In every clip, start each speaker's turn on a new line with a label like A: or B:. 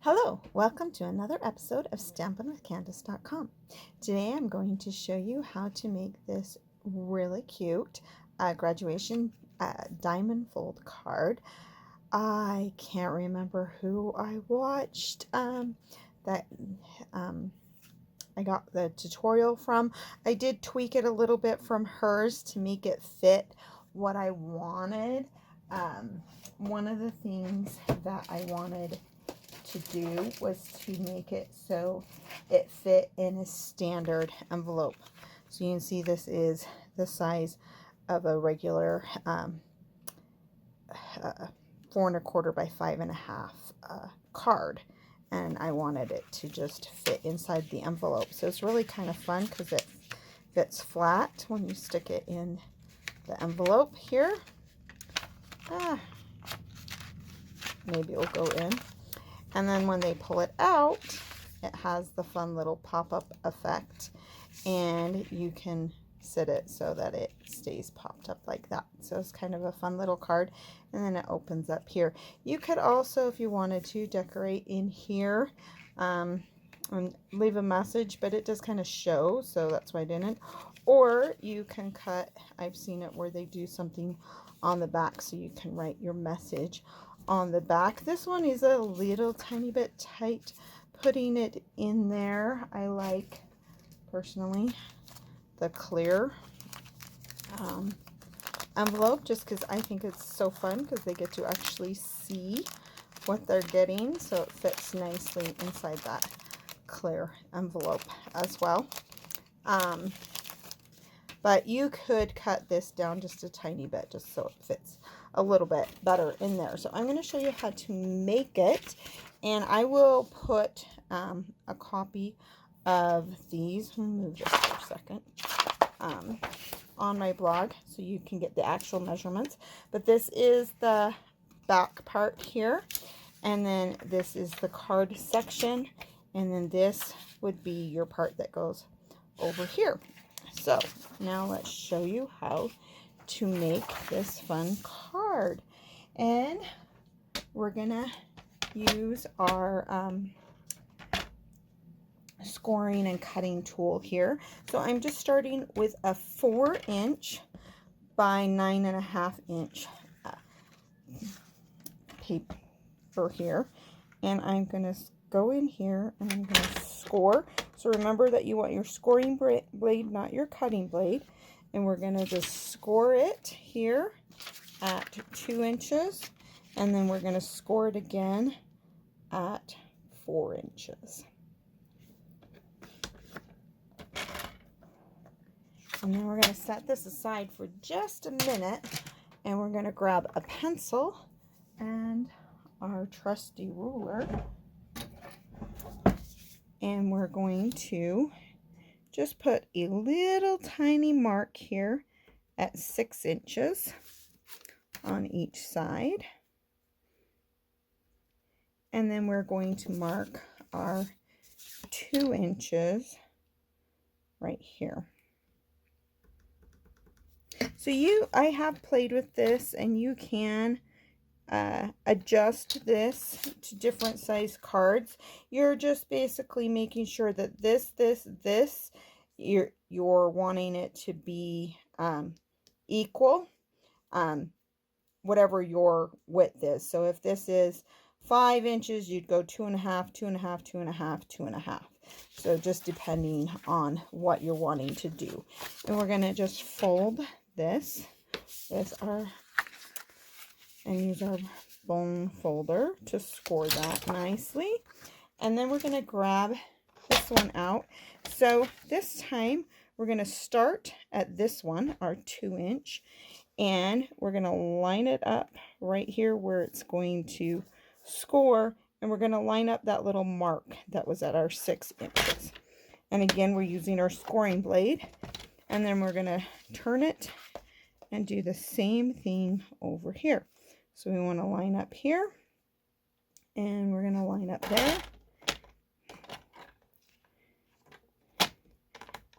A: Hello, welcome to another episode of stampinwithcandace.com. Today I'm going to show you how to make this really cute graduation diamond fold card. I can't remember who I watched that I got the tutorial from. I did tweak it a little bit from hers to make it fit what I wanted. One of the things that I wanted to do was to make it so it fit in a standard envelope. So you can see this is the size of a regular 4¼ by 5½ card, and I wanted it to just fit inside the envelope. So it's really kind of fun because it fits flat when you stick it in the envelope here. Maybe it'll go in. And then when they pull it out, it has the fun little pop-up effect, and you can sit it so that it stays popped up like that. So it's kind of a fun little card, and then it opens up here. You could also, if you wanted to, decorate in here and leave a message, but it does kind of show, so that's why I didn't. Or you can cut, I've seen it where they do something on the back so you can write your message on the back. This one is a little tiny bit tight putting it in there. I like, personally, the clear envelope, just because I think it's so fun because they get to actually see what they're getting, so it fits nicely inside that clear envelope as well. But you could cut this down just a tiny bit just so it fits a little bit better in there. So I'm going to show you how to make it, and I will put a copy of these, let me move this for a second, on my blog so you can get the actual measurements. But this is the back part here, and then this is the card section, and then this would be your part that goes over here. So now let's show you how to make this fun card. And we're gonna use our scoring and cutting tool here. So I'm just starting with a 4" by 9½ paper here, and I'm gonna go in here and I'm gonna score. So remember that you want your scoring blade, not your cutting blade. And we're going to just score it here at 2 inches. And then we're going to score it again at 4 inches. And then we're going to set this aside for just a minute. And we're going to grab a pencil and our trusty ruler. And we're going to just put a little tiny mark here at 6 inches on each side. And then we're going to mark our 2 inches right here. So I have played with this, and you can adjust this to different size cards. You're just basically making sure that this, you're wanting it to be equal, whatever your width is. So if this is 5 inches, you'd go 2½, 2½, 2½, 2½. So just depending on what you're wanting to do. And we're going to just fold this with and use our bone folder to score that nicely. And then we're going to grab this one out. So this time we're going to start at this one, our 2 inch, and we're going to line it up right here where it's going to score, and we're going to line up that little mark that was at our 6 inches. And again, we're using our scoring blade, and then we're going to turn it and do the same thing over here. So we want to line up here, and we're going to line up there,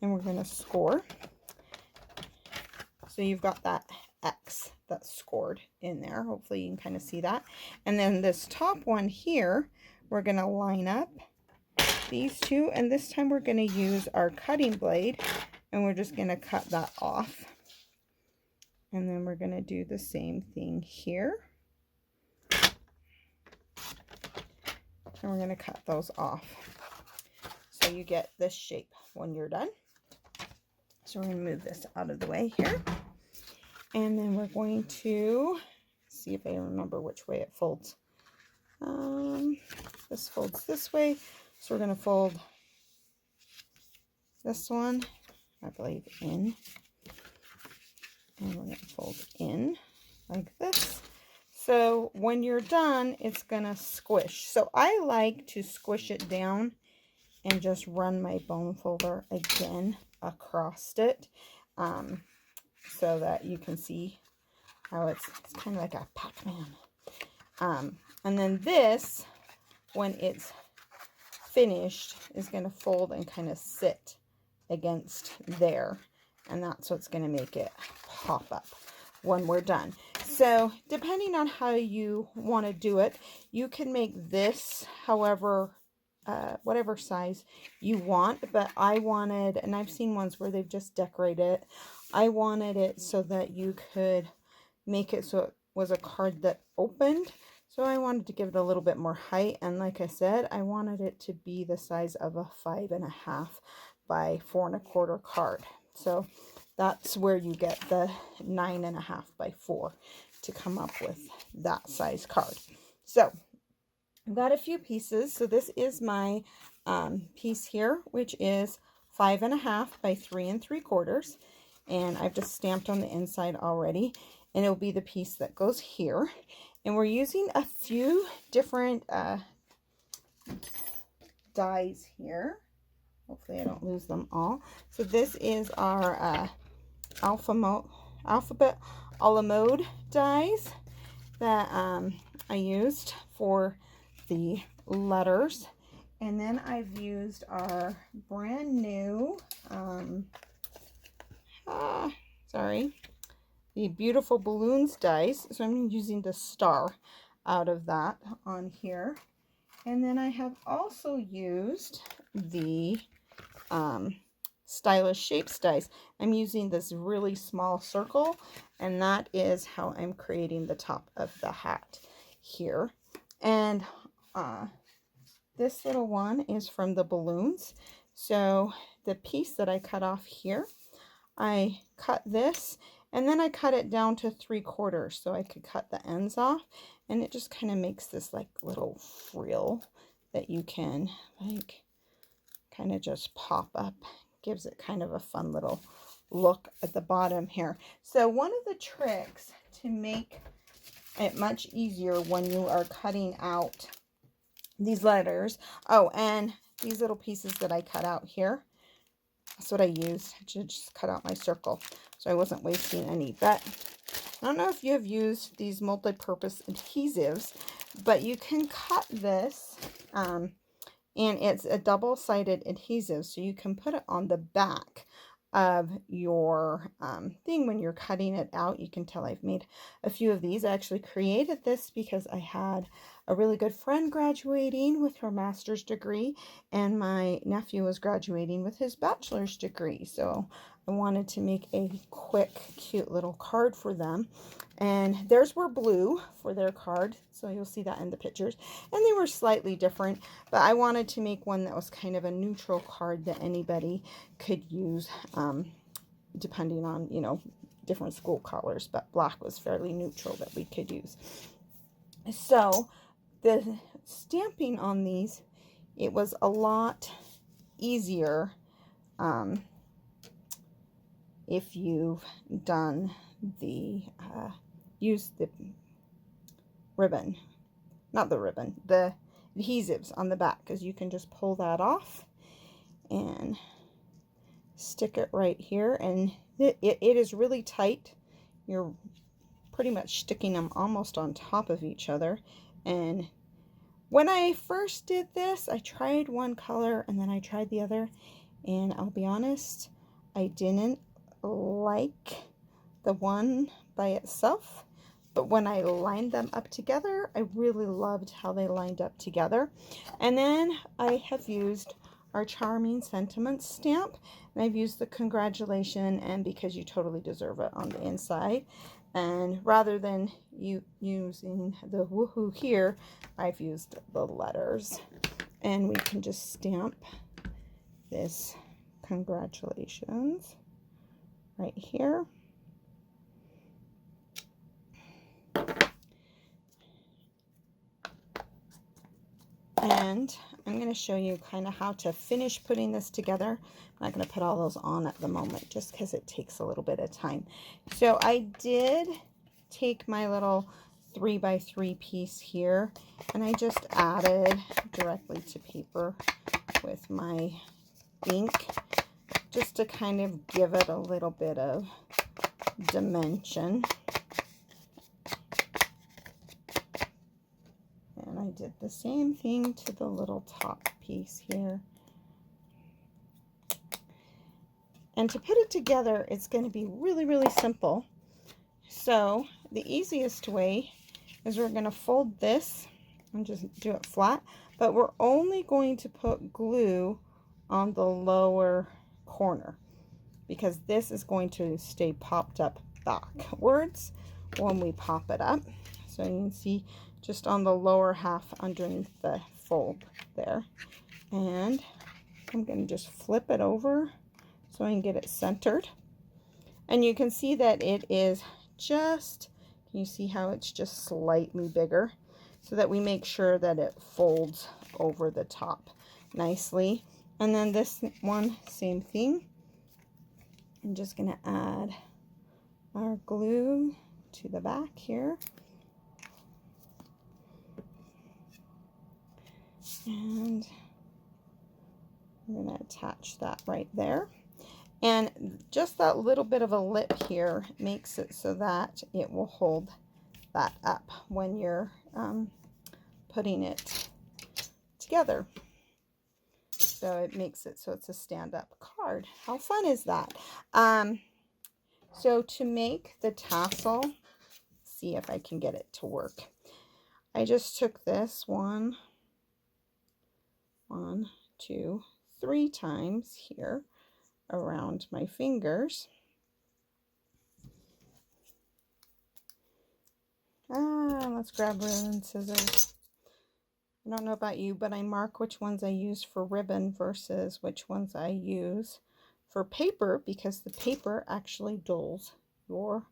A: and we're going to score. So you've got that X that's scored in there. Hopefully you can kind of see that. And then this top one here, we're going to line up these two, and this time we're going to use our cutting blade, and we're just going to cut that off. And then we're going to do the same thing here. And we're going to cut those off. So you get this shape when you're done. So we're going to move this out of the way here. And then we're going to see if I remember which way it folds. This folds this way. So we're going to fold this one, I believe, in. And we're going to fold in like this. So when you're done, it's going to squish. So I like to squish it down and just run my bone folder again across it, so that you can see how it's kind of like a Pac-Man. And then this, when it's finished, is going to fold and kind of sit against there. And that's what's going to make it pop up when we're done. So depending on how you want to do it, you can make this however, whatever size you want. But I wanted, and I've seen ones where they've just decorated it, I wanted it so that you could make it so it was a card that opened. So I wanted to give it a little bit more height. And like I said, I wanted it to be the size of a 5.5 by 4 1/4 card. So that's where you get the 9.5 by 4 to come up with that size card. So I've got a few pieces. So this is my piece here, which is 5.5 by 3 3/4. And I've just stamped on the inside already. And it'll be the piece that goes here. And we're using a few different dies here. Hopefully I don't lose them all. So this is our Alphabet a la Mode dies that I used for the letters. And then I've used our brand new, the Beautiful Balloons dies. So I'm using the star out of that on here. And then I have also used the Stylish Shapes dies. I'm using this really small circle, and that is how I'm creating the top of the hat here. And this little one is from the balloons. So the piece that I cut off here, I cut this, and then I cut it down to 3/4 so I could cut the ends off, and it just kind of makes this like little frill that you can like kind of just pop up. Gives it kind of a fun little look at the bottom here. So one of the tricks to make it much easier when you are cutting out these letters, oh, and these little pieces that I cut out here, that's what I used to just cut out my circle, so I wasn't wasting any. But I don't know if you have used these multi-purpose adhesives, but you can cut this, and it's a double-sided adhesive, so you can put it on the back of your thing when you're cutting it out. You can tell I've made a few of these. I actually created this because I had a really good friend graduating with her master's degree, and my nephew was graduating with his bachelor's degree. So I wanted to make a quick, cute little card for them. And theirs were blue for their card, so you'll see that in the pictures. And they were slightly different, but I wanted to make one that was kind of a neutral card that anybody could use, depending on, you know, different school colors. But black was fairly neutral that we could use. So the stamping on these, it was a lot easier if you've done the use the ribbon, not the ribbon, the adhesives on the back, because you can just pull that off and stick it right here, and it is really tight. You're pretty much sticking them almost on top of each other. And when I first did this, I tried one color and then I tried the other, and I'll be honest, I didn't like the one by itself, But when I lined them up together, I really loved how they lined up together. And then I have used our Charming Sentiments stamp, and I've used the congratulation and because you totally deserve it on the inside. And rather than you using the woohoo here, I've used the letters. And we can just stamp this congratulations right here. And I'm going to show you kind of how to finish putting this together. I'm not going to put all those on at the moment just because it takes a little bit of time. So I did take my little 3x3 piece here and I just added directly to paper with my ink just to kind of give it a little bit of dimension. And I did the same thing to the little top piece here. And to put it together, it's going to be really, really simple. So the easiest way is we're going to fold this and just do it flat, but we're only going to put glue on the lower corner because this is going to stay popped up backwards when we pop it up. So you can see just on the lower half underneath the fold there. And I'm going to just flip it over so I can get it centered. And you can see that it is just, can you see how it's just slightly bigger? So that we make sure that it folds over the top nicely. And then this one, same thing. I'm just going to add our glue to the back here. And I'm going to attach that right there. And just that little bit of a lip here makes it so that it will hold that up when you're putting it together. So it makes it so it's a stand-up card. How fun is that? So to make the tassel, see if I can get it to work. I just took this 1, 2, 3 times here around my fingers. Let's grab ribbon and scissors. I don't know about you, but I mark which ones I use for ribbon versus which ones I use for paper because the paper actually dulls your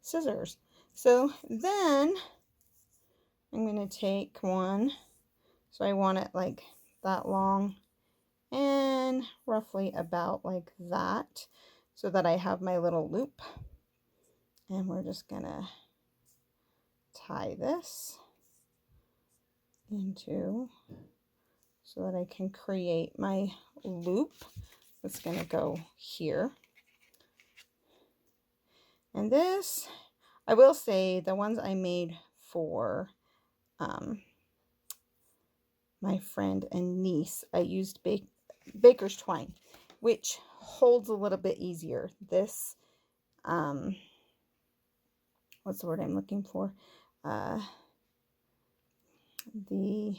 A: scissors. So then I'm going to take one, so I want it like that long and roughly about like that so that I have my little loop. And we're just going to tie this into so that I can create my loop that's going to go here. And this, I will say the ones I made for my friend and niece, I used baker's twine, which holds a little bit easier. This, what's the word I'm looking for? The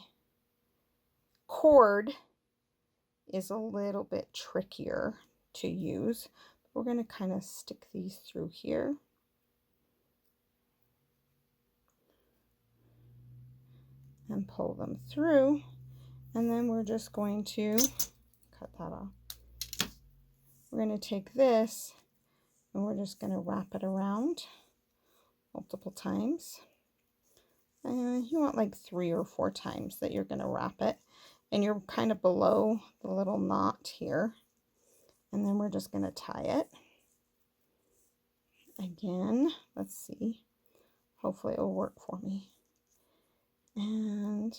A: cord is a little bit trickier to use. We're going to kind of stick these through here. And pull them through. And then we're just going to cut that off. We're going to take this and we're just going to wrap it around multiple times. And you want like 3 or 4 times that you're going to wrap it. And you're kind of below the little knot here. And then we're just going to tie it. Again, let's see. Hopefully it will work for me. And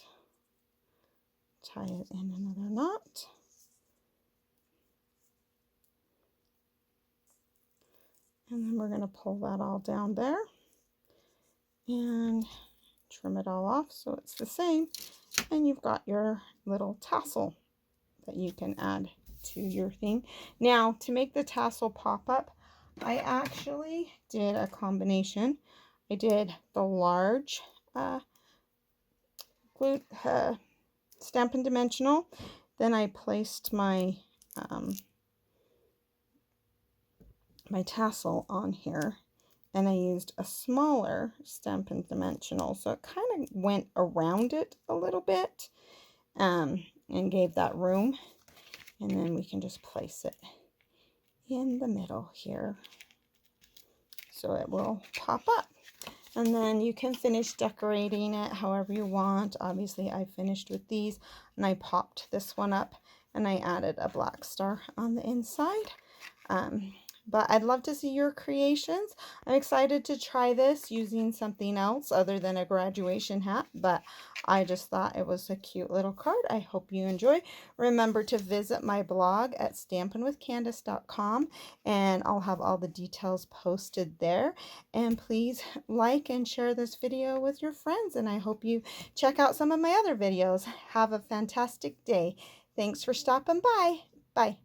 A: tie it in another knot. And then we're going to pull that all down there. And trim it all off so it's the same. And you've got your little tassel that you can add to your thing. Now, to make the tassel pop up, I actually did a combination. I did the large Stampin' Dimensional. Then I placed my my tassel on here, and I used a smaller Stampin' Dimensional, so it kind of went around it a little bit and gave that room. And then we can just place it in the middle here so it will pop up. And then you can finish decorating it however you want. Obviously, I finished with these, and I popped this one up, and I added a black star on the inside. But I'd love to see your creations. I'm excited to try this using something else other than a graduation hat, but I just thought it was a cute little card. I hope you enjoy. Remember to visit my blog at stampinwithcandace.com, and I'll have all the details posted there. And please like and share this video with your friends, and I hope you check out some of my other videos. Have a fantastic day. Thanks for stopping by. Bye.